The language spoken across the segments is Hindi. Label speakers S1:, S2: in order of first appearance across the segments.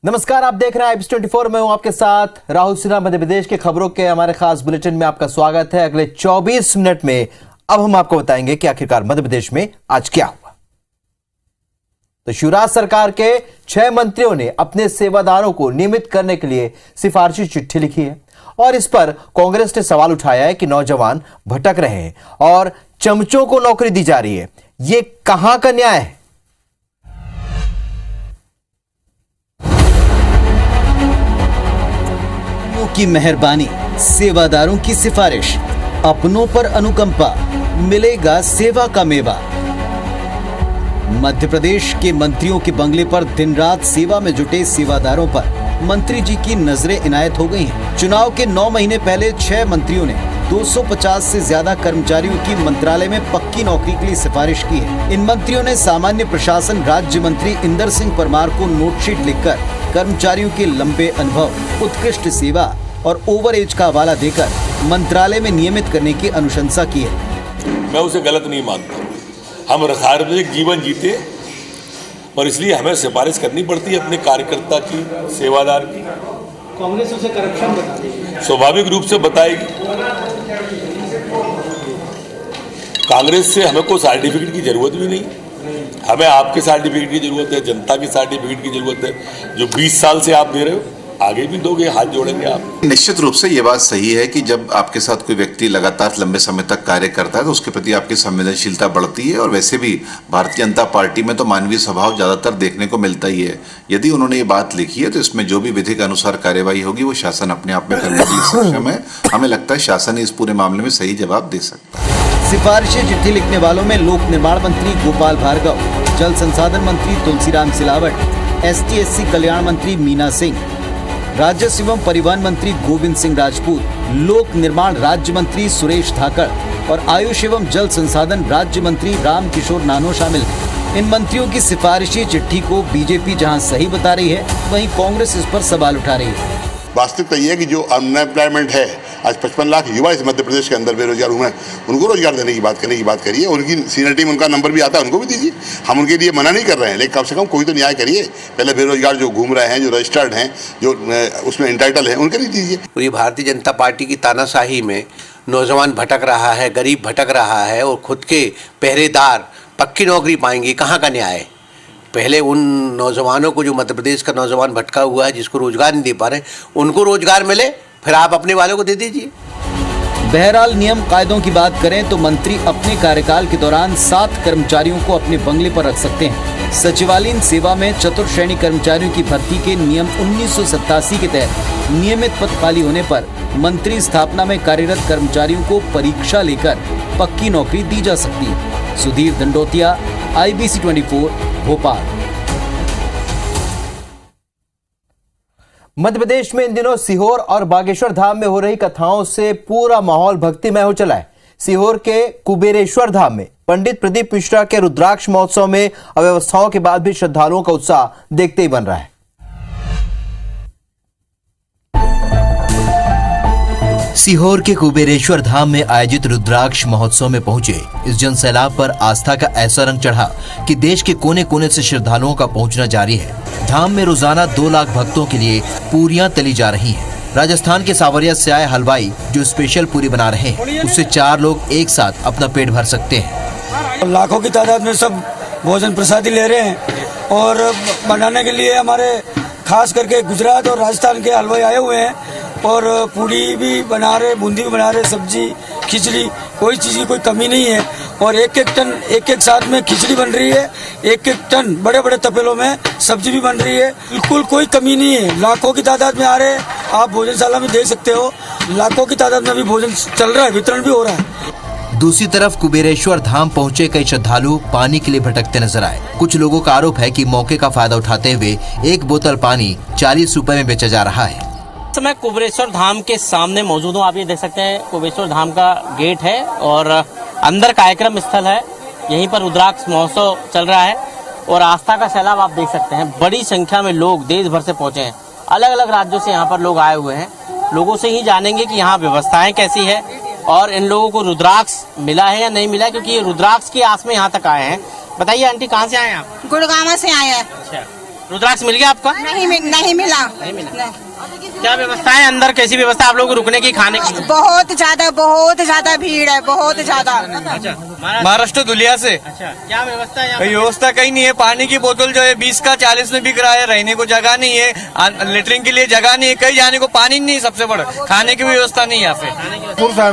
S1: नमस्कार, आप देख रहे हैं IBS24। मैं हूं आपके साथ राहुल सिन्हा। मध्य प्रदेश के खबरों के हमारे खास बुलेटिन में आपका स्वागत है। अगले 24 मिनट में अब हम आपको बताएंगे कि आखिरकार मध्य प्रदेश में आज क्या हुआ। तो शिवराज सरकार के 6 मंत्रियों ने अपने सेवादारों को नियमित करने के लिए सिफारिशी चिट्ठी लिखी है और इस पर कांग्रेस ने सवाल उठाया है कि नौजवान भटक रहे हैं और चमचों को नौकरी दी जा रही है। ये कहां का न्याय है?
S2: की मेहरबानी, सेवादारों की सिफारिश, अपनों पर अनुकंपा, मिलेगा सेवा का मेवा। मध्य प्रदेश के मंत्रियों के बंगले पर दिन रात सेवा में जुटे सेवादारों पर मंत्री जी की नजरें इनायत हो गई हैं। चुनाव के 9 महीने पहले 6 मंत्रियों ने 250 से ज्यादा कर्मचारियों की मंत्रालय में पक्की नौकरी के लिए सिफारिश की है। इन मंत्रियों ने सामान्य प्रशासन राज्य मंत्री इंदर सिंह परमार को नोटशीट लिखकर कर्मचारियों के लंबे अनुभव, उत्कृष्ट सेवा और ओवर एज का हवाला देकर मंत्रालय में नियमित करने की अनुशंसा की है।
S3: मैं उसे गलत नहीं मानता। हम सार्वजनिक जीवन जीते और इसलिए हमें सिफारिश करनी पड़ती है अपने कार्यकर्ता की, सेवादार की।
S4: कांग्रेस उसे करप्शन बताती है।
S3: स्वाभाविक रूप से बताएगी। कांग्रेस से हमें कोई सर्टिफिकेट की जरूरत भी नहीं। हमें आपके सर्टिफिकेट की जरूरत है, जनता के सर्टिफिकेट की जरूरत है। जो 20 साल से आप दे रहे हो, आगे भी दोगे, हाथ जोड़ेंगे आप।
S5: निश्चित रूप से ये बात सही है कि जब आपके साथ कोई व्यक्ति लगातार लंबे समय तक कार्य करता है तो उसके प्रति आपकी संवेदनशीलता बढ़ती है। और वैसे भी भारतीय जनता पार्टी में तो मानवीय स्वभाव ज्यादातर देखने को मिलता ही है। यदि उन्होंने ये बात लिखी है तो इसमें जो भी विधि के अनुसार कार्यवाही होगी वो शासन अपने आप में करने के लिए सक्षम है। हमें लगता है शासन ही इस पूरे मामले में सही जवाब दे सकता है।
S2: सिफारिशी चिट्ठी लिखने वालों में लोक निर्माण मंत्री गोपाल भार्गव, जल संसाधन मंत्री तुलसीराम सिलावट, ST/SC कल्याण मंत्री मीना सिंह, राजस्व एवं परिवहन मंत्री गोविंद सिंह राजपूत, लोक निर्माण राज्य मंत्री सुरेश धाकड़ और आयुष एवं जल संसाधन राज्य मंत्री राम किशोर नानो शामिल हैं। इन मंत्रियों की सिफारिशी चिट्ठी को बीजेपी जहां सही बता रही है, वहीं कांग्रेस इस पर सवाल उठा रही है।
S6: वास्तविकता ये है कि जो अनएम्प्लॉयमेंट है, आज 55 लाख युवा इस मध्य प्रदेश के अंदर बेरोजगार हुए हैं, उनको रोजगार देने की बात करने की बात करिए। उनकी सीनियरिटी में उनका नंबर भी आता है, उनको भी दीजिए। हम उनके लिए मना नहीं कर रहे हैं, लेकिन कम से कम कोई तो न्याय करिए। पहले बेरोजगार जो घूम रहे हैं, जो रजिस्टर्ड हैं, जो उसमें इंटाइटल हैं, उनके लिए दीजिए।
S7: पूरी भारतीय जनता पार्टी की तानाशाही में नौजवान भटक रहा है, गरीब भटक रहा है और खुद के पहरेदार पक्की नौकरी पाएंगे। कहाँ का न्याय है? पहले उन नौजवानों को, जो मध्य प्रदेश का नौजवान भटका हुआ है, जिसको रोजगार नहीं दे पा रहे, उनको रोजगार मिले, फिर आप अपने वालों को दे दीजिए।
S2: बहरहाल नियम कायदों की बात करें तो मंत्री अपने कार्यकाल के दौरान 7 कर्मचारियों को अपने बंगले पर रख सकते हैं। सचिवालयीन सेवा में चतुर्थ श्रेणी कर्मचारियों की भर्ती के नियम 1987 के तहत नियमित पद खाली होने पर मंत्री स्थापना में कार्यरत कर्मचारियों को परीक्षा लेकर पक्की नौकरी दी जा सकती है। सुधीर दंडोतिया, IBC24 भोपाल।
S1: मध्य प्रदेश में इन दिनों सीहोर और बागेश्वर धाम में हो रही कथाओं से पूरा माहौल भक्तिमय हो चला है। सीहोर के कुबेरेश्वर धाम में पंडित प्रदीप मिश्रा के रुद्राक्ष महोत्सव में अव्यवस्थाओं के बाद भी श्रद्धालुओं का उत्साह देखते ही बन रहा है। सीहोर के कुबेरेश्वर धाम में आयोजित रुद्राक्ष महोत्सव में पहुंचे इस जनसैलाब पर आस्था का ऐसा रंग चढ़ा कि देश के कोने कोने से श्रद्धालुओं का पहुंचना जारी है। धाम में रोजाना 2 लाख भक्तों के लिए पूरियां तली जा रही हैं। राजस्थान के सावरिया से आए हलवाई जो स्पेशल पूरी बना रहे हैं, उससे 4 लोग एक साथ अपना पेट भर सकते हैं।
S4: लाखों की तादाद में सब भोजन प्रसादी ले रहे हैं और बनाने के लिए हमारे खास करके गुजरात और राजस्थान के हलवाई आए हुए हैं और पूड़ी भी बना रहे, बूंदी भी बना रहे, सब्जी, खिचड़ी, कोई चीज़ की कोई कमी नहीं है। और एक टन एक साथ में खिचड़ी बन रही है, एक टन बड़े बड़े तपेलों में सब्जी भी बन रही है। बिल्कुल कोई कमी नहीं है। लाखों की तादाद में आ रहे हैं। आप भोजनशाला में देख सकते हो, लाखों की तादाद में अभी भोजन चल रहा है, वितरण भी हो रहा है।
S1: दूसरी तरफ कुबेरेश्वर धाम पहुंचे कई श्रद्धालु पानी के लिए भटकते नजर आए। कुछ लोगों का आरोप है कि मौके का फायदा उठाते हुए 1 बोतल पानी 40 रुपए में बेचा जा रहा है।
S8: मैं कुबेरेश्वर धाम के सामने मौजूद हूँ। आप ये देख सकते हैं, कुबेरेश्वर धाम का गेट है और अंदर कार्यक्रम स्थल है। यहीं पर रुद्राक्ष महोत्सव चल रहा है और आस्था का सैलाब आप देख सकते हैं। बड़ी संख्या में लोग देश भर से पहुंचे हैं। अलग अलग राज्यों से यहाँ पर लोग आए हुए हैं। लोगों से ही जानेंगे कि यहाँ व्यवस्थाएं कैसी है और इन लोगों को रुद्राक्ष मिला है या नहीं मिला है, क्योंकि ये रुद्राक्ष की आस में यहाँ तक आए हैं। बताइए आंटी, कहाँ से आए हैं आप?
S9: गुड़गांव से आए हैं।
S8: अच्छा, रुद्राक्ष मिल गया आपका?
S9: नहीं मिला।
S8: क्या व्यवस्था है अंदर, कैसी व्यवस्था आप लोगों को रुकने की, खाने की?
S9: बहुत ज्यादा भीड़ है, बहुत ज्यादा।
S8: अच्छा,
S10: महाराष्ट्र दुलिया से।
S8: अच्छा, क्या व्यवस्था है?
S10: व्यवस्था कहीं नहीं है। पानी की बोतल जो है 20 का 40 में बिक रहा है। रहने को जगह नहीं है, लेटरिन के लिए जगह नहीं है, कहीं जाने को पानी नहीं, सबसे बड़ा खाने की व्यवस्था नहीं यहाँ पे।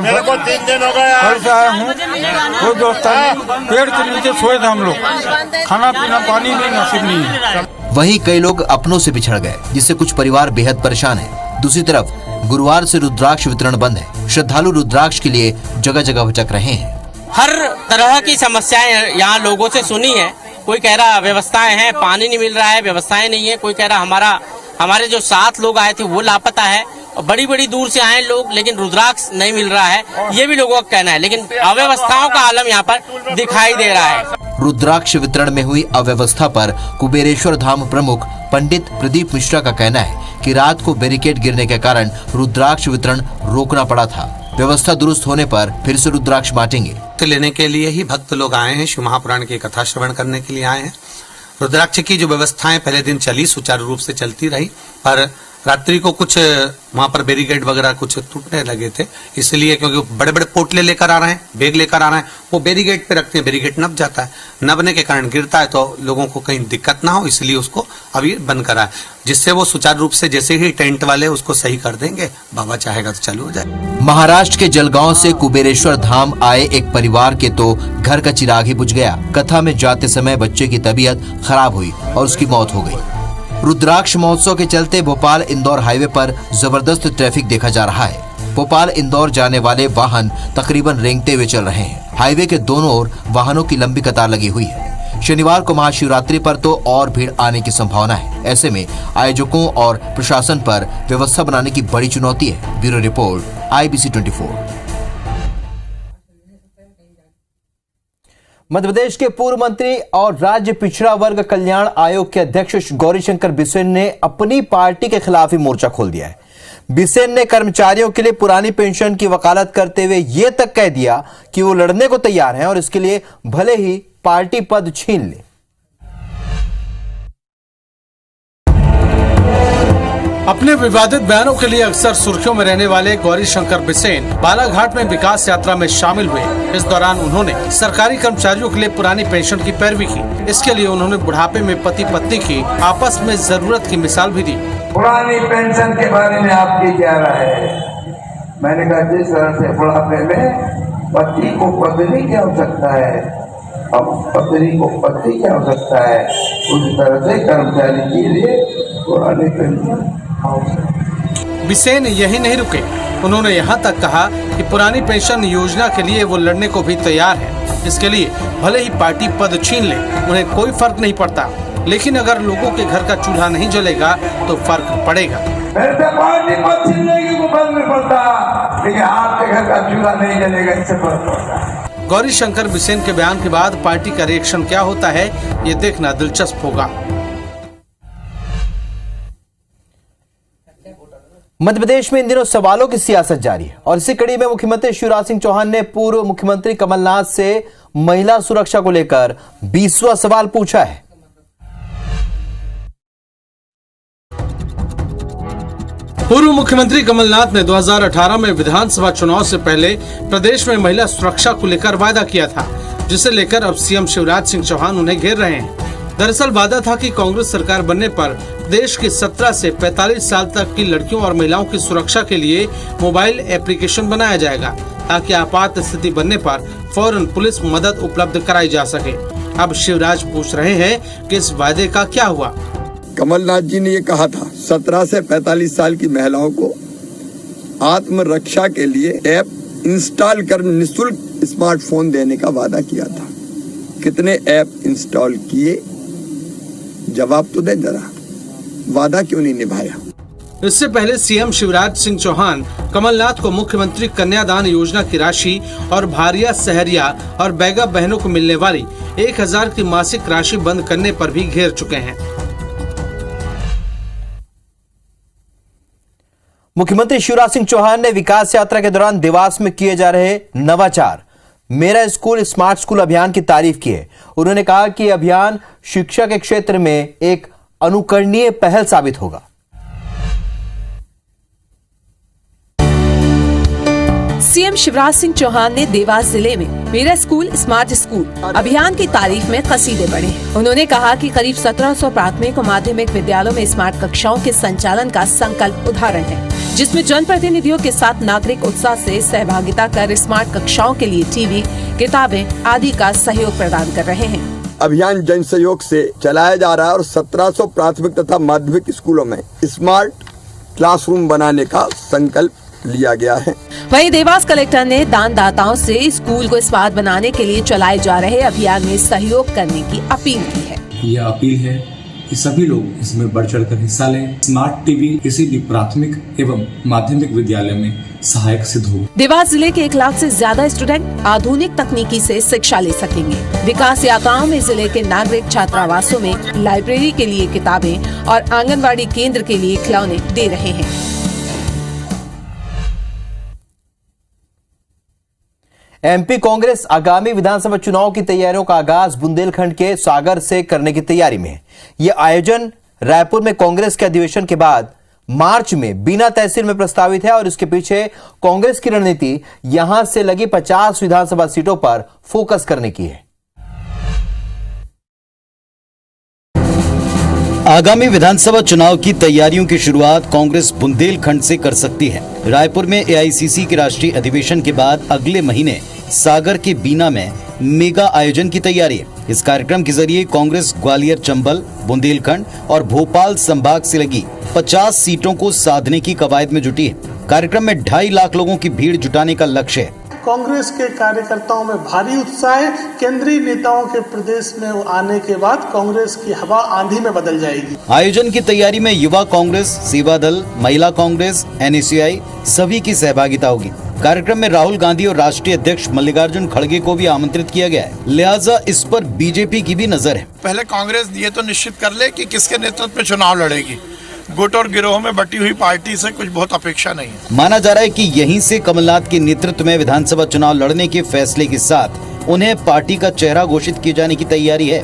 S11: मेरे को 3 दिन हो गया कोई व्यवस्था नहीं। पेड़ के नीचे सोए थे हम लोग, खाना पीना पानी नहीं नसीब नहीं है।
S1: वहीं कई लोग अपनों से पिछड़ गए, जिससे कुछ परिवार बेहद परेशान हैं। दूसरी तरफ गुरुवार से रुद्राक्ष वितरण बंद है। श्रद्धालु रुद्राक्ष के लिए जगह जगह भटक रहे हैं।
S8: हर तरह की समस्याएं यहाँ लोगों से सुनी है। कोई कह रहा व्यवस्थाएं हैं, पानी नहीं मिल रहा है, व्यवस्थाएं नहीं है। कोई कह रहा हमारे जो 7 लोग आए थे वो लापता है। बड़ी बड़ी दूर से आए लोग, लेकिन रुद्राक्ष नहीं मिल रहा है, ये भी लोगों का कहना है। लेकिन अव्यवस्थाओं का आलम यहाँ पर दिखाई दे रहा है।
S1: रुद्राक्ष वितरण में हुई अव्यवस्था पर कुबेरेश्वर धाम प्रमुख पंडित प्रदीप मिश्रा का कहना है कि रात को बैरिकेड गिरने के कारण रुद्राक्ष वितरण रोकना पड़ा था। व्यवस्था दुरुस्त होने पर फिर से रुद्राक्ष बांटेंगे।
S7: लेने के लिए ही भक्त लोग आए हैं, शिव महापुराण की कथा श्रवण करने के लिए आए हैं। रुद्राक्ष की जो व्यवस्थाएं पहले दिन चली, सुचारू रूप से चलती रही, पर रात्रि को कुछ वहां पर बैरिकेड वगैरह कुछ टूटने लगे थे, इसलिए क्योंकि बड़े बड़े पोटले लेकर आ रहे हैं, बैग लेकर आ रहे हैं, वो बैरिकेड पे रखते हैं, बैरिकेड नप जाता है, नपने के कारण गिरता है, तो लोगों को कहीं दिक्कत ना हो, इसलिए उसको अभी बंद करा है, जिससे वो सुचारू रूप से जैसे ही टेंट वाले उसको सही कर देंगे, बाबा चाहेगा तो चालू हो जाए।
S1: महाराष्ट्र के जलगांव से कुबेरेश्वर धाम आए एक परिवार के तो घर का चिराग ही बुझ गया। कथा में जाते समय बच्चे की तबीयत खराब हुई और उसकी मौत हो गई। रुद्राक्ष महोत्सव के चलते भोपाल इंदौर हाईवे पर जबरदस्त ट्रैफिक देखा जा रहा है। भोपाल इंदौर जाने वाले वाहन तकरीबन रेंगते हुए चल रहे हैं। हाईवे के दोनों ओर वाहनों की लंबी कतार लगी हुई है। शनिवार को महाशिवरात्रि पर तो और भीड़ आने की संभावना है। ऐसे में आयोजकों और प्रशासन पर व्यवस्था बनाने की बड़ी चुनौती है। Bureau report, IBC 24। Madhya Pradesh के पूर्व मंत्री और राज्य पिछड़ा वर्ग कल्याण आयोग के अध्यक्ष गौरीशंकर बिसेन ने अपनी पार्टी के खिलाफ ही मोर्चा खोल दिया है। बिसेन ने कर्मचारियों के लिए पुरानी पेंशन की वकालत करते हुए यह तक कह दिया कि वो लड़ने को तैयार हैं और इसके लिए भले ही पार्टी पद छीन ले।
S11: अपने विवादित बयानों के लिए अक्सर सुर्खियों में रहने वाले गौरीशंकर बिसेन बालाघाट में विकास यात्रा में शामिल हुए। इस दौरान उन्होंने सरकारी कर्मचारियों के लिए पुरानी पेंशन की पैरवी की। इसके लिए उन्होंने बुढ़ापे में पति पत्नी की आपस में जरूरत की मिसाल भी दी।
S12: पुरानी पेंशन के बारे में आपकी क्या राय है? मैंने कहा जिस तरह से बुढ़ापे में पति को पत्नी की आवश्यकता है, अब पत्नी को पति की आवश्यकता है, उस तरह से कर्मचारी के लिए पुरानी पेंशन।
S11: बिसेन यही नहीं रुके, उन्होंने यहाँ तक कहा कि पुरानी पेंशन योजना के लिए वो लड़ने को भी तैयार है। इसके लिए भले ही पार्टी पद छीन ले, उन्हें कोई फर्क नहीं पड़ता, लेकिन अगर लोगों के घर का चूल्हा नहीं जलेगा तो फर्क पड़ेगा।
S12: पार्टी पद छीनने की कोई फर्क नहीं पड़ता, लेकिन आपके घर का चूल्हा नहीं जलेगा, इससे फर्क पड़ता।
S11: गौरीशंकर बिसेन के बयान के बाद पार्टी का रिएक्शन क्या होता है, ये देखना दिलचस्प होगा।
S1: मध्य प्रदेश में इन दिनों सवालों की सियासत जारी है और इसी कड़ी में मुख्यमंत्री शिवराज सिंह चौहान ने पूर्व मुख्यमंत्री कमलनाथ से महिला सुरक्षा को लेकर 20वां सवाल पूछा है।
S11: पूर्व मुख्यमंत्री कमलनाथ ने 2018 में विधानसभा चुनाव से पहले प्रदेश में महिला सुरक्षा को लेकर वादा किया था, जिसे लेकर अब सीएम शिवराज सिंह चौहान उन्हें घेर रहे हैं। दरअसल वादा था कि कांग्रेस सरकार बनने पर देश की 17 से 45 साल तक की लड़कियों और महिलाओं की सुरक्षा के लिए मोबाइल एप्लीकेशन बनाया जाएगा, ताकि आपात स्थिति बनने पर फौरन पुलिस मदद उपलब्ध कराई जा सके। अब शिवराज पूछ रहे हैं कि इस वादे का क्या हुआ।
S12: कमलनाथ जी ने ये कहा था 17 से 45 साल की महिलाओं को आत्मरक्षा के लिए ऐप इंस्टॉल कर निःशुल्क स्मार्टफोन देने का वादा किया था। कितने ऐप इंस्टॉल किए? जवाब तो दे जरा, वादा क्यों नहीं निभाया?
S11: इससे पहले सीएम शिवराज सिंह चौहान कमलनाथ को मुख्यमंत्री कन्यादान योजना की राशि और भारिया सहरिया और बैगा बहनों को मिलने वाली 1000 की मासिक राशि बंद करने पर भी घेर चुके हैं।
S1: मुख्यमंत्री शिवराज सिंह चौहान ने विकास यात्रा के दौरान देवास में किए जा रहे नवाचार मेरा स्कूल स्मार्ट स्कूल अभियान की तारीफ की है। उन्होंने कहा कि अभियान शिक्षा के क्षेत्र में एक अनुकरणीय पहल साबित होगा।
S13: सीएम शिवराज सिंह चौहान ने देवास जिले में मेरा स्कूल स्मार्ट स्कूल अभियान की तारीफ में कसीदे पढ़े। उन्होंने कहा कि करीब 1700 प्राथमिक और माध्यमिक विद्यालयों में स्मार्ट कक्षाओं के संचालन का संकल्प उदाहरण है, जिसमें जनप्रतिनिधियों के साथ नागरिक उत्साह से सहभागिता कर स्मार्ट कक्षाओं के लिए टीवी, किताबें आदि का सहयोग प्रदान कर रहे हैं।
S12: अभियान जन सहयोग से चलाया जा रहा है और 1700 प्राथमिक तथा माध्यमिक स्कूलों में स्मार्ट क्लासरूम बनाने का संकल्प लिया गया है।
S13: वहीं देवास कलेक्टर ने दानदाताओं से स्कूल को स्मार्ट बनाने के लिए चलाए जा रहे अभियान में सहयोग करने की अपील की है।
S14: यह अपील है कि सभी लोग इसमें बढ़ चढ़कर हिस्सा लें। स्मार्ट टीवी किसी भी प्राथमिक एवं माध्यमिक विद्यालय में सहायक सिद्ध होगा।
S13: देवास जिले के 1 लाख से ज्यादा स्टूडेंट आधुनिक तकनीकी से शिक्षा ले सकेंगे। विकास यात्राओं में जिले के नागरिक छात्रावासों में लाइब्रेरी के लिए किताबें और आंगनबाड़ी केंद्र के लिए खिलौने दे रहे हैं।
S1: एमपी कांग्रेस आगामी विधानसभा चुनाव की तैयारियों का आगाज बुंदेलखंड के सागर से करने की तैयारी में है। यह आयोजन रायपुर में कांग्रेस के अधिवेशन के बाद मार्च में बीना तहसील में प्रस्तावित है और इसके पीछे कांग्रेस की रणनीति यहां से लगी 50 विधानसभा सीटों पर फोकस करने की है।
S2: आगामी विधानसभा चुनाव की तैयारियों की शुरुआत कांग्रेस बुंदेलखंड से कर सकती है। रायपुर में एआईसीसी के राष्ट्रीय अधिवेशन के बाद अगले महीने सागर के बीना में मेगा आयोजन की तैयारी है। इस कार्यक्रम के जरिए कांग्रेस ग्वालियर, चंबल, बुंदेलखंड और भोपाल संभाग से लगी 50 सीटों को साधने की कवायद में जुटी है। कार्यक्रम में 2.5 लाख लोगों की भीड़ जुटाने का लक्ष्य है।
S15: कांग्रेस के कार्यकर्ताओं में भारी उत्साह है। केंद्रीय नेताओं के प्रदेश में आने के बाद कांग्रेस की हवा आंधी में बदल जाएगी।
S2: आयोजन की तैयारी में युवा कांग्रेस, सेवा दल, महिला कांग्रेस, NSCI सभी की सहभागिता होगी। कार्यक्रम में राहुल गांधी और राष्ट्रीय अध्यक्ष मल्लिकार्जुन खड़गे को भी आमंत्रित किया गया है, लिहाजा इस पर बीजेपी की भी नजर है।
S16: पहले कांग्रेस ये तो निश्चित कर ले कि किसके नेतृत्व में चुनाव लड़ेगी। गुट और गिरोह में बटी हुई पार्टी से कुछ बहुत अपेक्षा नहीं है।
S2: माना जा रहा है कि यहीं से कमलनाथ के नेतृत्व में विधानसभा चुनाव लड़ने के फैसले के साथ उन्हें पार्टी का चेहरा घोषित किए जाने की तैयारी है।